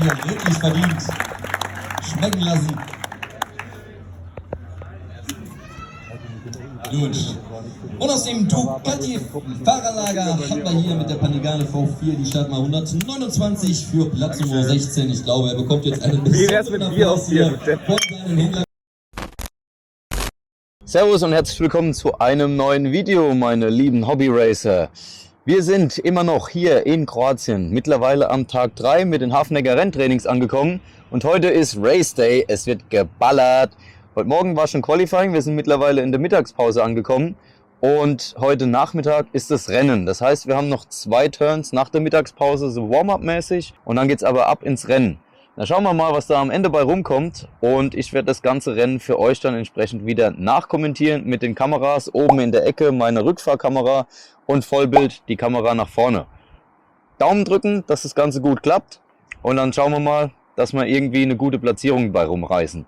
dir wirklich verdient. Schmecken lassen. Gut. Und aus dem Ducati-Fahrerlager haben wir hier mit der Panigale V4 die Startnummer 129 für Platz Nummer 16. Ich glaube, er bekommt jetzt einen besonderen Applaus hier von seinen Händlern. Servus und herzlich willkommen zu einem neuen Video, meine lieben Hobby-Racer. Wir sind immer noch hier in Kroatien, mittlerweile am Tag 3 mit den Hafenegger Renntrainings angekommen und heute ist Race Day, es wird geballert. Heute Morgen war schon Qualifying, wir sind mittlerweile in der Mittagspause angekommen und heute Nachmittag ist das Rennen. Das heißt, wir haben noch 2 Turns nach der Mittagspause, so Warm-up-mäßig, und dann geht es aber ab ins Rennen. Na, schauen wir mal, was da am Ende bei rumkommt, und ich werde das ganze Rennen für euch dann entsprechend wieder nachkommentieren mit den Kameras. Oben in der Ecke meine Rückfahrkamera und Vollbild die Kamera nach vorne. Daumen drücken, dass das Ganze gut klappt, und dann schauen wir mal, dass wir irgendwie eine gute Platzierung bei rumreißen.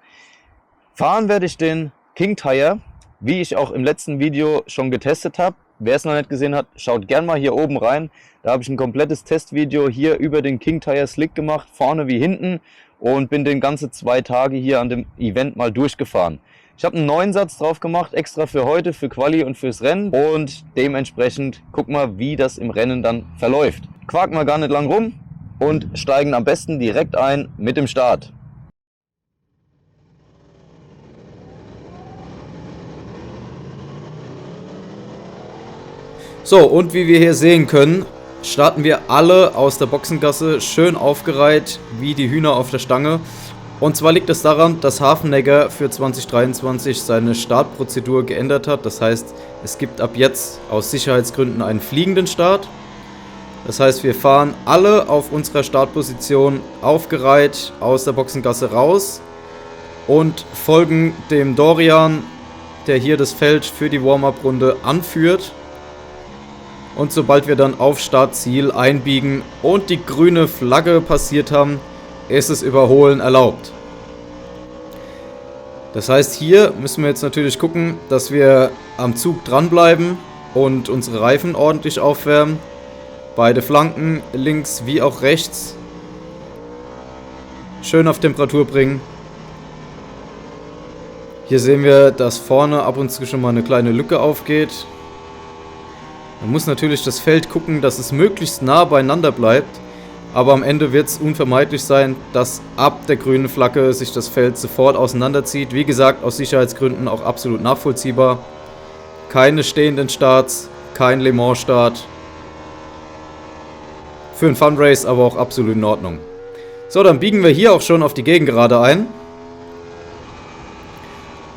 Fahren werde ich den King Tire, wie ich auch im letzten Video schon getestet habe. Wer es noch nicht gesehen hat, schaut gerne mal hier oben rein. Da habe ich ein komplettes Testvideo hier über den King Tire Slick gemacht, vorne wie hinten, und bin den ganzen 2 Tage hier an dem Event mal durchgefahren. Ich habe einen neuen Satz drauf gemacht, extra für heute, für Quali und fürs Rennen, und dementsprechend gucken wir, wie das im Rennen dann verläuft. Quaken wir gar nicht lang rum und steigen am besten direkt ein mit dem Start. So, und wie wir hier sehen können, starten wir alle aus der Boxengasse schön aufgereiht wie die Hühner auf der Stange. Und zwar liegt es daran, dass Hafenegger für 2023 seine Startprozedur geändert hat. Das heißt, es gibt ab jetzt aus Sicherheitsgründen einen fliegenden Start. Das heißt, wir fahren alle auf unserer Startposition aufgereiht aus der Boxengasse raus und folgen dem Dorian, der hier das Feld für die Warm-up-Runde anführt. Und sobald wir dann auf Startziel einbiegen und die grüne Flagge passiert haben, ist es Überholen erlaubt. Das heißt, hier müssen wir jetzt natürlich gucken, dass wir am Zug dranbleiben und unsere Reifen ordentlich aufwärmen. Beide Flanken, links wie auch rechts, schön auf Temperatur bringen. Hier sehen wir, dass vorne ab und zu schon mal eine kleine Lücke aufgeht. Man muss natürlich das Feld gucken, dass es möglichst nah beieinander bleibt, aber am Ende wird es unvermeidlich sein, dass ab der grünen Flagge sich das Feld sofort auseinanderzieht. Wie gesagt, aus Sicherheitsgründen auch absolut nachvollziehbar. Keine stehenden Starts, kein Le Mans Start. Für ein Fun Race aber auch absolut in Ordnung. So, dann biegen wir hier auch schon auf die Gegengerade ein.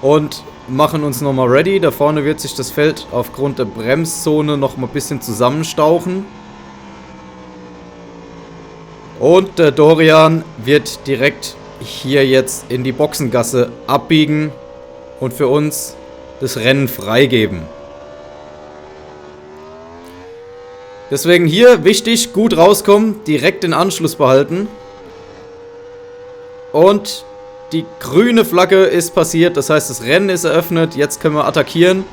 Und machen uns nochmal ready. Da vorne wird sich das Feld aufgrund der Bremszone noch mal ein bisschen zusammenstauchen. Und der Dorian wird direkt hier jetzt in die Boxengasse abbiegen und für uns das Rennen freigeben. Deswegen hier wichtig, gut rauskommen, direkt den Anschluss behalten. Und die grüne Flagge ist passiert, das heißt, das Rennen ist eröffnet. Jetzt können wir attackieren.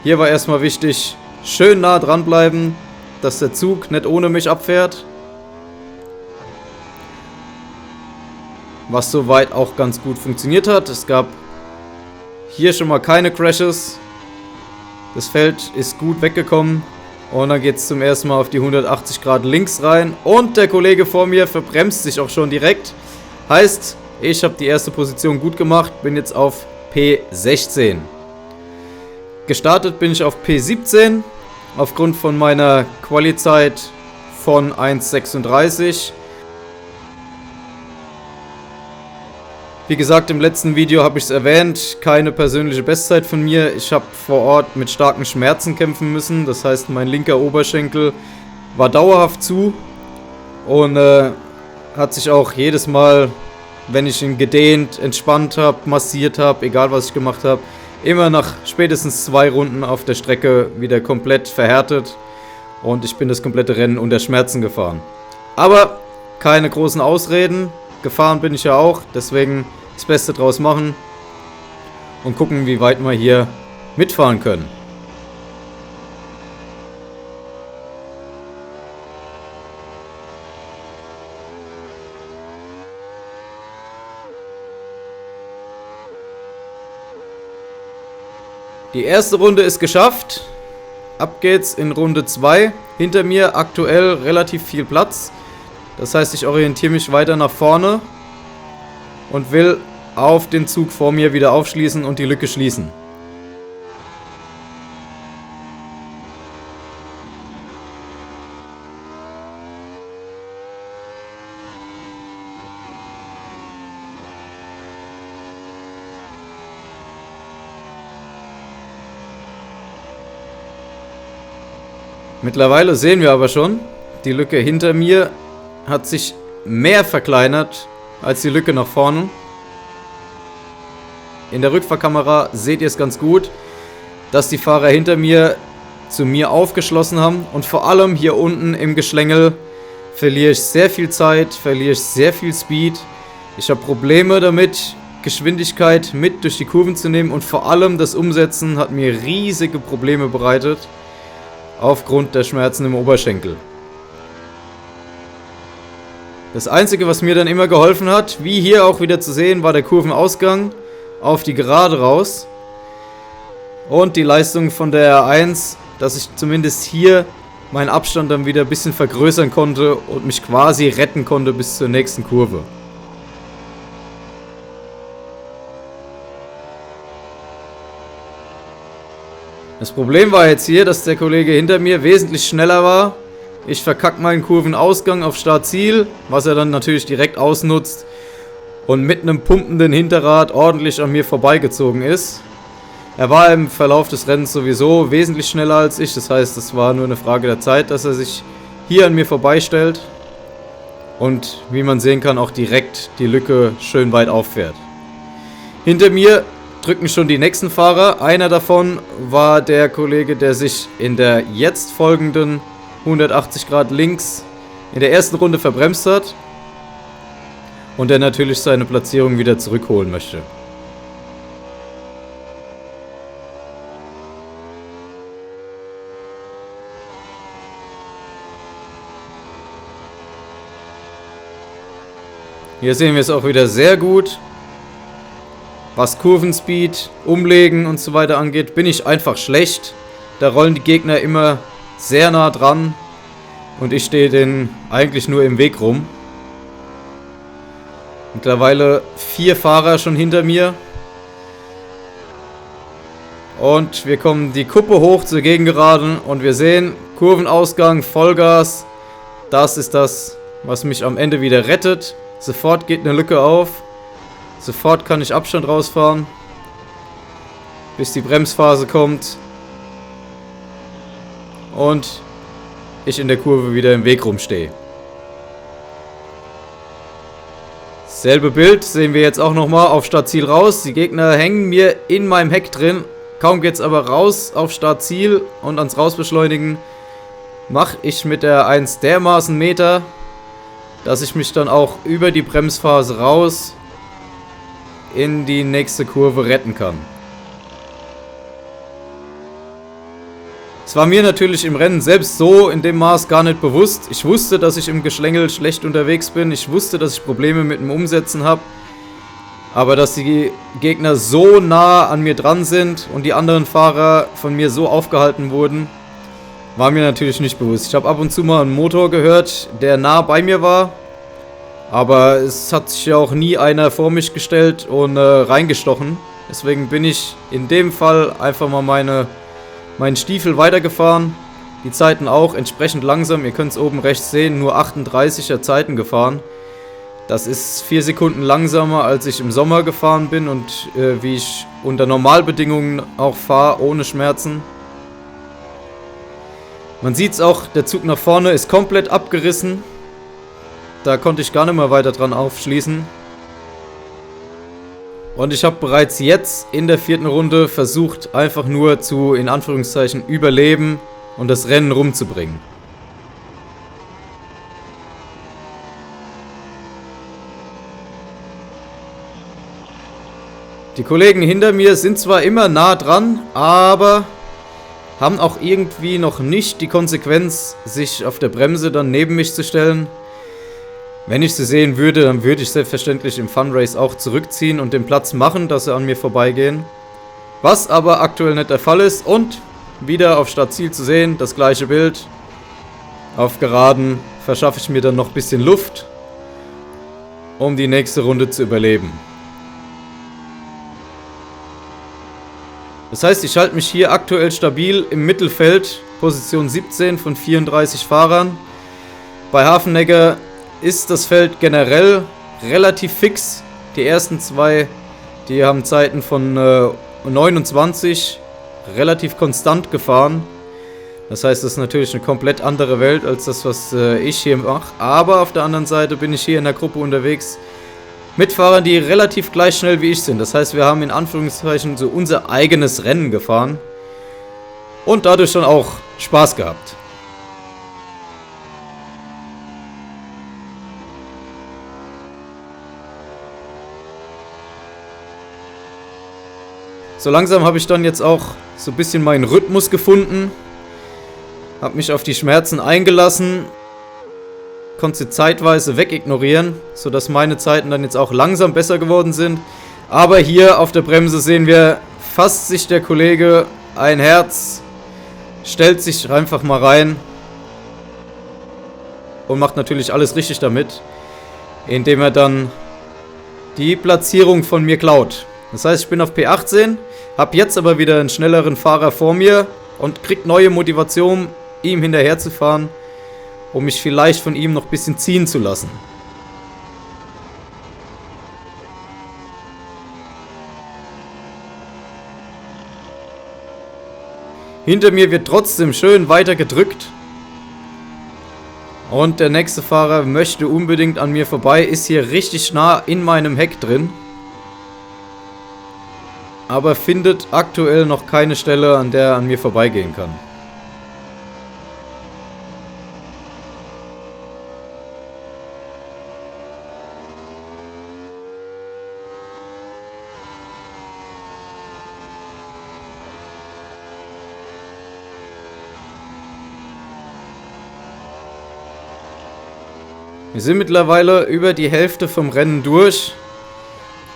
Hier war erstmal wichtig, schön nah dran bleiben, dass der Zug nicht ohne mich abfährt. Was soweit auch ganz gut funktioniert hat. Es gab hier schon mal keine Crashes. Das Feld ist gut weggekommen. Und dann geht es zum ersten Mal auf die 180 Grad links rein. Und der Kollege vor mir verbremst sich auch schon direkt. Heißt, ich habe die erste Position gut gemacht. Bin jetzt auf P16. Gestartet bin ich auf P17. Aufgrund von meiner Quali-Zeit von 1,36. Wie gesagt, im letzten Video habe ich es erwähnt, keine persönliche Bestzeit von mir. Ich habe vor Ort mit starken Schmerzen kämpfen müssen. Das heißt, mein linker Oberschenkel war dauerhaft zu und hat sich auch jedes Mal, wenn ich ihn gedehnt, entspannt habe, massiert habe, egal was ich gemacht habe, immer nach spätestens 2 Runden auf der Strecke wieder komplett verhärtet. Und ich bin das komplette Rennen unter Schmerzen gefahren. Aber keine großen Ausreden. Gefahren bin ich ja auch, deswegen das Beste draus machen und gucken, wie weit wir hier mitfahren können. Die erste Runde ist geschafft. Ab geht's in Runde 2. Hinter mir aktuell relativ viel Platz. Das heißt, ich orientiere mich weiter nach vorne und will auf den Zug vor mir wieder aufschließen und die Lücke schließen. Mittlerweile sehen wir aber schon, die Lücke hinter mir hat sich mehr verkleinert als die Lücke nach vorne. In der Rückfahrkamera seht ihr es ganz gut, dass die Fahrer hinter mir zu mir aufgeschlossen haben. Und vor allem hier unten im Geschlängel verliere ich sehr viel Zeit, verliere ich sehr viel Speed. Ich habe Probleme damit, Geschwindigkeit mit durch die Kurven zu nehmen. Und vor allem das Umsetzen hat mir riesige Probleme bereitet. Aufgrund der Schmerzen im Oberschenkel. Das Einzige, was mir dann immer geholfen hat, wie hier auch wieder zu sehen, war der Kurvenausgang auf die Gerade raus. Und die Leistung von der R1, dass ich zumindest hier meinen Abstand dann wieder ein bisschen vergrößern konnte und mich quasi retten konnte bis zur nächsten Kurve. Das Problem war jetzt hier, dass der Kollege hinter mir wesentlich schneller war. Ich verkacke meinen Kurvenausgang auf Startziel, was er dann natürlich direkt ausnutzt und mit einem pumpenden Hinterrad ordentlich an mir vorbeigezogen ist. Er war im Verlauf des Rennens sowieso wesentlich schneller als ich, das heißt, es war nur eine Frage der Zeit, dass er sich hier an mir vorbeistellt und, wie man sehen kann, auch direkt die Lücke schön weit auffährt. Hinter mir drücken schon die nächsten Fahrer. Einer davon war der Kollege, der sich in der jetzt folgenden 180 Grad links in der ersten Runde verbremst hat und der natürlich seine Platzierung wieder zurückholen möchte. Hier sehen wir es auch wieder sehr gut. Was Kurvenspeed, Umlegen und so weiter angeht, bin ich einfach schlecht. Da rollen die Gegner immer sehr nah dran und ich stehe denen eigentlich nur im Weg rum. Mittlerweile 4 Fahrer schon hinter mir. Und wir kommen die Kuppe hoch zur Gegengeraden und wir sehen Kurvenausgang, Vollgas. Das ist das, was mich am Ende wieder rettet. Sofort geht eine Lücke auf. Sofort kann ich Abstand rausfahren, bis die Bremsphase kommt und ich in der Kurve wieder im Weg rumstehe. Selbe Bild sehen wir jetzt auch nochmal auf Startziel raus. Die Gegner hängen mir in meinem Heck drin. Kaum geht's aber raus auf Startziel und ans Rausbeschleunigen mache ich mit der 1 dermaßen Meter, dass ich mich dann auch über die Bremsphase raus in die nächste Kurve retten kann. Es war mir natürlich im Rennen selbst so in dem Maß gar nicht bewusst. Ich wusste, dass ich im Geschlängel schlecht unterwegs bin. Ich wusste, dass ich Probleme mit dem Umsetzen habe. Aber dass die Gegner so nah an mir dran sind und die anderen Fahrer von mir so aufgehalten wurden, war mir natürlich nicht bewusst. Ich habe ab und zu mal einen Motor gehört, der nah bei mir war. Aber es hat sich ja auch nie einer vor mich gestellt und reingestochen. Deswegen bin ich in dem Fall einfach mal meinen Stiefel weitergefahren. Die Zeiten auch entsprechend langsam. Ihr könnt es oben rechts sehen, nur 38er Zeiten gefahren. Das ist 4 Sekunden langsamer, als ich im Sommer gefahren bin und wie ich unter Normalbedingungen auch fahre, ohne Schmerzen. Man sieht es auch, der Zug nach vorne ist komplett abgerissen. Da konnte ich gar nicht mehr weiter dran aufschließen. Und ich habe bereits jetzt in der 4. Runde versucht, einfach nur zu, in Anführungszeichen, überleben und das Rennen rumzubringen. Die Kollegen hinter mir sind zwar immer nah dran, aber haben auch irgendwie noch nicht die Konsequenz, sich auf der Bremse dann neben mich zu stellen. Wenn ich sie sehen würde, dann würde ich selbstverständlich im Fun Race auch zurückziehen und den Platz machen, dass sie an mir vorbeigehen. Was aber aktuell nicht der Fall ist. Und wieder auf Startziel zu sehen, das gleiche Bild. Auf Geraden verschaffe ich mir dann noch ein bisschen Luft, um die nächste Runde zu überleben. Das heißt, ich halte mich hier aktuell stabil im Mittelfeld, Position 17 von 34 Fahrern. Bei Hafennegger ist das Feld generell relativ fix. Die ersten zwei, die haben Zeiten von 29, relativ konstant gefahren. Das heißt, das ist natürlich eine komplett andere Welt als das, was ich hier mache. Aber auf der anderen Seite bin ich hier in der Gruppe unterwegs mit Fahrern, die relativ gleich schnell wie ich sind. Das heißt, wir haben in Anführungszeichen so unser eigenes Rennen gefahren und dadurch dann auch Spaß gehabt. So langsam habe ich dann jetzt auch so ein bisschen meinen Rhythmus gefunden. Habe mich auf die Schmerzen eingelassen. Konnte sie zeitweise wegignorieren, sodass meine Zeiten dann jetzt auch langsam besser geworden sind. Aber hier auf der Bremse sehen wir, fasst sich der Kollege ein Herz, stellt sich einfach mal rein und macht natürlich alles richtig damit, indem er dann die Platzierung von mir klaut. Das heißt, ich bin auf P18, habe jetzt aber wieder einen schnelleren Fahrer vor mir und kriege neue Motivation, ihm hinterher zu fahren, um mich vielleicht von ihm noch ein bisschen ziehen zu lassen. Hinter mir wird trotzdem schön weiter gedrückt. Und der nächste Fahrer möchte unbedingt an mir vorbei, ist hier richtig nah in meinem Heck drin. Aber findet aktuell noch keine Stelle, an der er an mir vorbeigehen kann. Wir sind mittlerweile über die Hälfte vom Rennen durch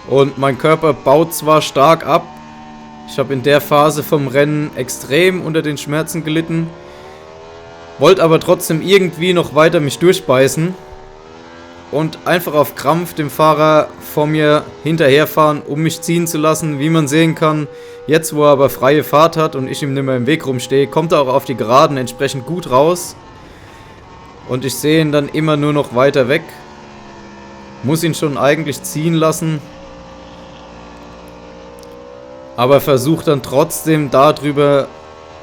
und mein Körper baut zwar stark ab. Ich habe in der Phase vom Rennen extrem unter den Schmerzen gelitten, wollte aber trotzdem irgendwie noch weiter mich durchbeißen und einfach auf Krampf dem Fahrer vor mir hinterherfahren, um mich ziehen zu lassen. Wie man sehen kann, jetzt wo er aber freie Fahrt hat und ich ihm nicht mehr im Weg rumstehe, kommt er auch auf die Geraden entsprechend gut raus. Und ich sehe ihn dann immer nur noch weiter weg. Muss ihn schon eigentlich ziehen lassen. Aber versuche dann trotzdem darüber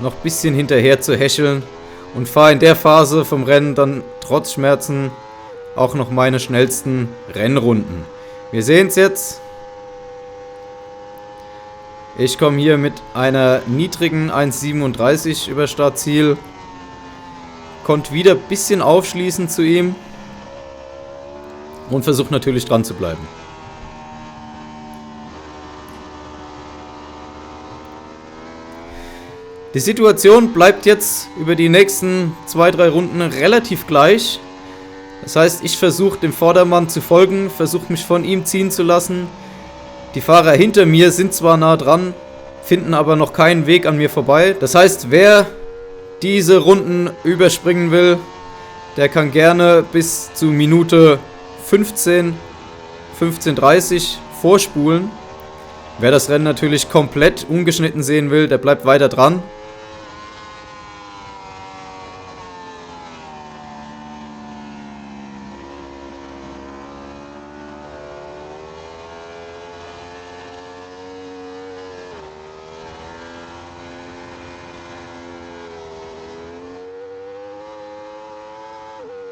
noch ein bisschen hinterher zu hecheln. Und fahre in der Phase vom Rennen dann trotz Schmerzen auch noch meine schnellsten Rennrunden. Wir sehen es jetzt. Ich komme hier mit einer niedrigen 1,37 über Startziel. Konnte wieder ein bisschen aufschließen zu ihm und versucht natürlich dran zu bleiben. Die Situation bleibt jetzt über die nächsten 2-3 Runden relativ gleich. Das heißt, ich versuche dem Vordermann zu folgen, versuche mich von ihm ziehen zu lassen. Die Fahrer hinter mir sind zwar nah dran, finden aber noch keinen Weg an mir vorbei. Das heißt, wer diese Runden überspringen will, der kann gerne bis zu Minute 15:30 vorspulen. Wer das Rennen natürlich komplett ungeschnitten sehen will, der bleibt weiter dran.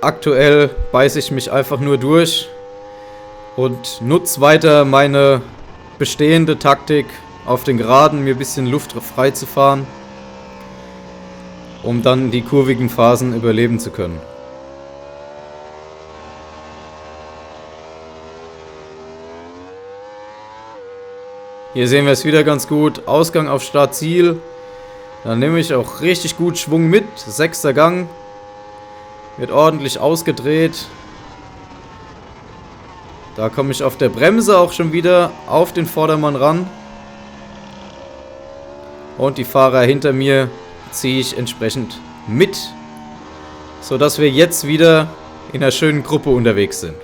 Aktuell beiße ich mich einfach nur durch und nutze weiter meine bestehende Taktik auf den Geraden, mir ein bisschen Luft frei zu fahren, um dann die kurvigen Phasen überleben zu können. Hier sehen wir es wieder ganz gut. Ausgang auf Startziel. Dann nehme ich auch richtig gut Schwung mit. 6. Gang. Wird ordentlich ausgedreht. Da komme ich auf der Bremse auch schon wieder auf den Vordermann ran. und die Fahrer hinter mir ziehe ich entsprechend mit, sodass wir jetzt wieder in einer schönen Gruppe unterwegs sind.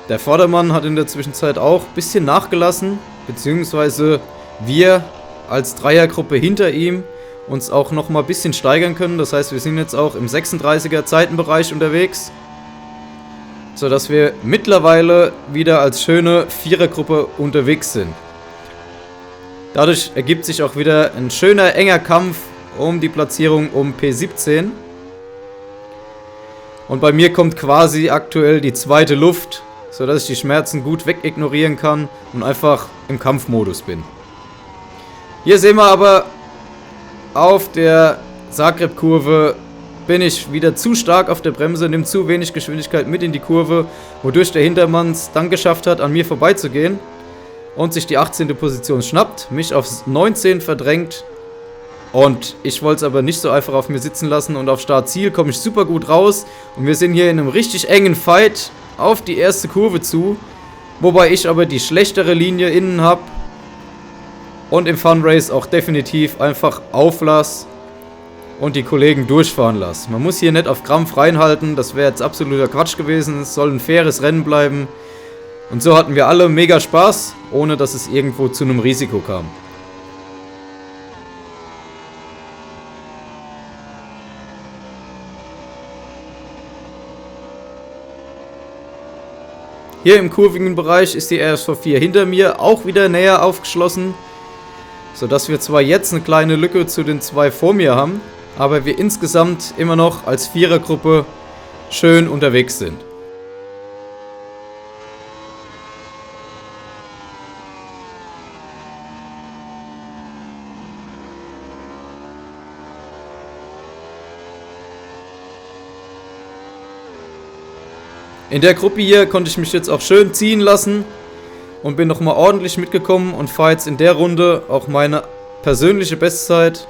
Der Vordermann hat in der Zwischenzeit auch ein bisschen nachgelassen, beziehungsweise wir als Dreiergruppe hinter ihm uns auch noch mal ein bisschen steigern können. Das heißt, wir sind jetzt auch im 36er Zeitenbereich unterwegs, sodass wir mittlerweile wieder als schöne Vierergruppe unterwegs sind. Dadurch ergibt sich auch wieder ein schöner, enger Kampf um die Platzierung um P17. Und bei mir kommt quasi aktuell die zweite Luft, sodass ich die Schmerzen gut wegignorieren kann und einfach im Kampfmodus bin. Hier sehen wir aber, auf der Zagreb-Kurve bin ich wieder zu stark auf der Bremse, nehme zu wenig Geschwindigkeit mit in die Kurve, wodurch der Hintermann es dann geschafft hat, an mir vorbeizugehen und sich die 18. Position schnappt, mich aufs 19 verdrängt. Und ich wollte es aber nicht so einfach auf mir sitzen lassen und auf Startziel komme ich super gut raus und wir sind hier in einem richtig engen Fight auf die erste Kurve zu, wobei ich aber die schlechtere Linie innen habe und im Fun Race auch definitiv einfach auflasse und die Kollegen durchfahren lasse. Man muss hier nicht auf Krampf reinhalten, das wäre jetzt absoluter Quatsch gewesen, es soll ein faires Rennen bleiben und so hatten wir alle mega Spaß, ohne dass es irgendwo zu einem Risiko kam. Hier im kurvigen Bereich ist die RSV4 hinter mir auch wieder näher aufgeschlossen, sodass wir zwar jetzt eine kleine Lücke zu den zwei vor mir haben, aber wir insgesamt immer noch als Vierergruppe schön unterwegs sind. In der Gruppe hier konnte ich mich jetzt auch schön ziehen lassen und bin nochmal ordentlich mitgekommen und fahre jetzt in der Runde auch meine persönliche Bestzeit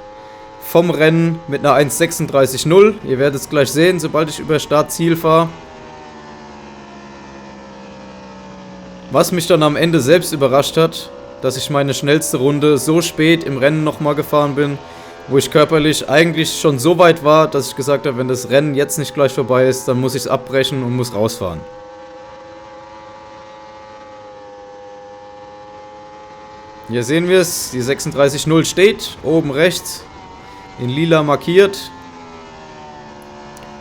vom Rennen mit einer 1,36,0. Ihr werdet es gleich sehen, sobald ich über Startziel fahre. Was mich dann am Ende selbst überrascht hat, dass ich meine schnellste Runde so spät im Rennen nochmal gefahren bin, wo ich körperlich eigentlich schon so weit war, dass ich gesagt habe, wenn das Rennen jetzt nicht gleich vorbei ist, dann muss ich es abbrechen und muss rausfahren. Hier sehen wir es, die 36.0 steht, oben rechts, in lila markiert.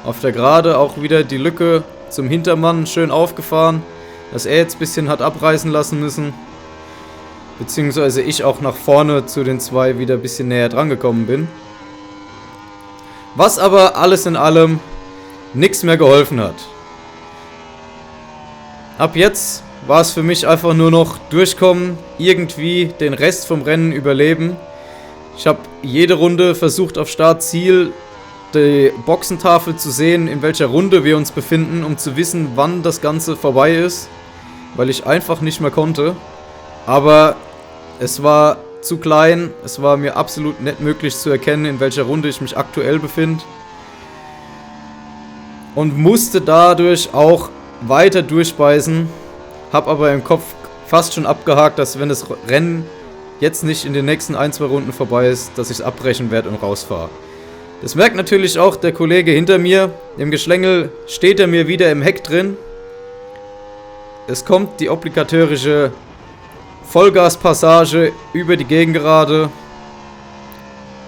Auf der Gerade auch wieder die Lücke zum Hintermann schön aufgefahren, dass er jetzt ein bisschen hat abreißen lassen müssen. Beziehungsweise ich auch nach vorne zu den zwei wieder ein bisschen näher dran gekommen bin. Was aber alles in allem nichts mehr geholfen hat. Ab jetzt war es für mich einfach nur noch durchkommen, irgendwie den Rest vom Rennen überleben. Ich habe jede Runde versucht auf Startziel die Boxentafel zu sehen, in welcher Runde wir uns befinden, um zu wissen, wann das Ganze vorbei ist, weil ich einfach nicht mehr konnte. Aber es war zu klein, es war mir absolut nicht möglich zu erkennen, in welcher Runde ich mich aktuell befinde. Und musste dadurch auch weiter durchbeißen, habe aber im Kopf fast schon abgehakt, dass wenn das Rennen jetzt nicht in den nächsten 1-2 Runden vorbei ist, dass ich es abbrechen werde und rausfahre. Das merkt natürlich auch der Kollege hinter mir. Im Geschlängel steht er mir wieder im Heck drin. Es kommt die obligatorische Vollgaspassage über die Gegengerade,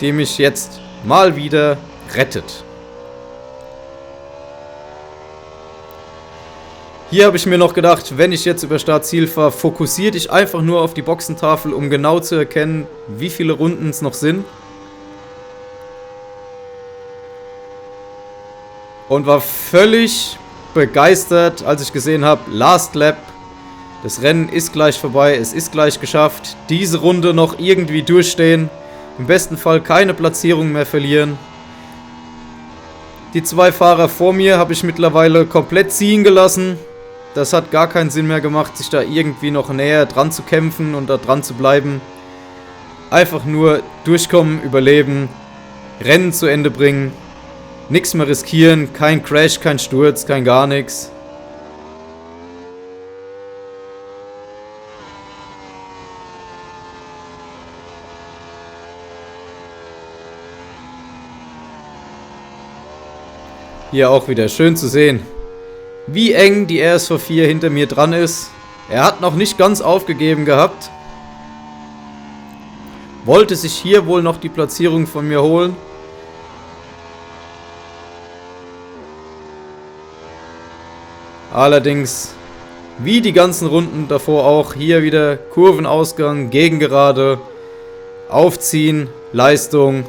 die mich jetzt mal wieder rettet. Hier habe ich mir noch gedacht, wenn ich jetzt über Startziel fahre, fokussiere dich einfach nur auf die Boxentafel, um genau zu erkennen, wie viele Runden es noch sind. Und war völlig begeistert, als ich gesehen habe, Last Lap. Das Rennen ist gleich vorbei, es ist gleich geschafft. Diese Runde noch irgendwie durchstehen. Im besten Fall keine Platzierung mehr verlieren. Die zwei Fahrer vor mir habe ich mittlerweile komplett ziehen gelassen. Das hat gar keinen Sinn mehr gemacht, sich da irgendwie noch näher dran zu kämpfen und da dran zu bleiben. Einfach nur durchkommen, überleben, Rennen zu Ende bringen, nichts mehr riskieren, kein Crash, kein Sturz, kein gar nichts. Hier auch wieder schön zu sehen, wie eng die RSV 4 hinter mir dran ist. Er hat noch nicht ganz aufgegeben gehabt. Wollte sich hier wohl noch die Platzierung von mir holen. Allerdings, wie die ganzen Runden davor auch, hier wieder Kurvenausgang, Gegengerade, Aufziehen, Leistung,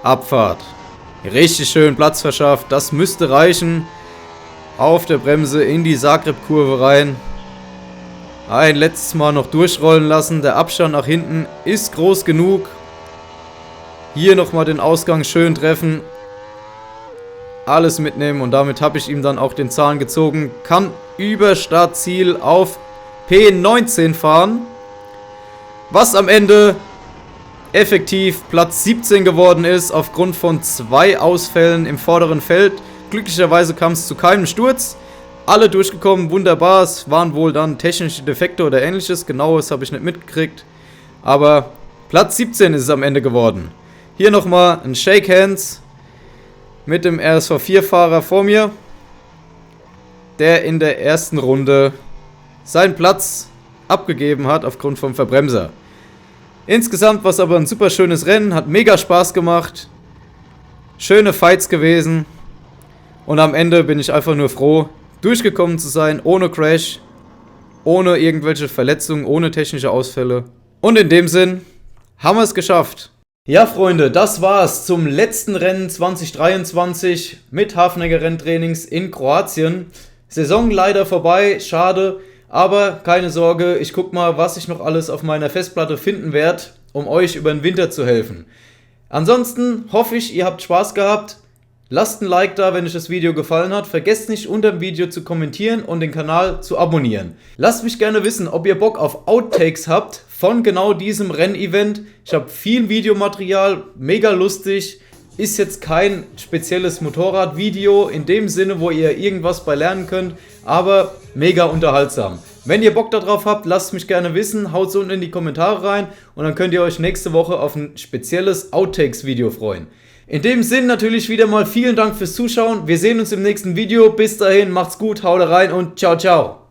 Abfahrt. Richtig schön Platz verschafft, das müsste reichen. Auf der Bremse in die Zagreb-Kurve rein. Ein letztes Mal noch durchrollen lassen. Der Abstand nach hinten ist groß genug. Hier nochmal den Ausgang schön treffen. Alles mitnehmen und damit habe ich ihm dann auch den Zahn gezogen. Kann über Startziel auf P19 fahren. Was am Ende effektiv Platz 17 geworden ist, aufgrund von 2 Ausfällen im vorderen Feld. Glücklicherweise kam es zu keinem Sturz. Alle durchgekommen, wunderbar. Es waren wohl dann technische Defekte oder ähnliches. Genaues habe ich nicht mitgekriegt. Aber Platz 17 ist es am Ende geworden. Hier nochmal ein Shake Hands mit dem RSV 4-Fahrer vor mir, der in der ersten Runde seinen Platz abgegeben hat aufgrund vom Verbremser. Insgesamt war es aber ein super schönes Rennen, hat mega Spaß gemacht. Schöne Fights gewesen. Und am Ende bin ich einfach nur froh, durchgekommen zu sein, ohne Crash, ohne irgendwelche Verletzungen, ohne technische Ausfälle. Und in dem Sinn haben wir es geschafft. Ja, Freunde, das war's zum letzten Rennen 2023 mit Hafneger Renntrainings in Kroatien. Saison leider vorbei, schade, aber keine Sorge, ich guck mal, was ich noch alles auf meiner Festplatte finden werde, um euch über den Winter zu helfen. Ansonsten hoffe ich, ihr habt Spaß gehabt. Lasst ein Like da, wenn euch das Video gefallen hat. Vergesst nicht, unter dem Video zu kommentieren und den Kanal zu abonnieren. Lasst mich gerne wissen, ob ihr Bock auf Outtakes habt von genau diesem Rennevent. Ich habe viel Videomaterial, mega lustig. Ist jetzt kein spezielles Motorradvideo in dem Sinne, wo ihr irgendwas bei lernen könnt, aber mega unterhaltsam. Wenn ihr Bock darauf habt, lasst mich gerne wissen, haut es unten in die Kommentare rein und dann könnt ihr euch nächste Woche auf ein spezielles Outtakes-Video freuen. In dem Sinn natürlich wieder mal vielen Dank fürs Zuschauen. Wir sehen uns im nächsten Video. Bis dahin, macht's gut, haut rein und ciao, ciao.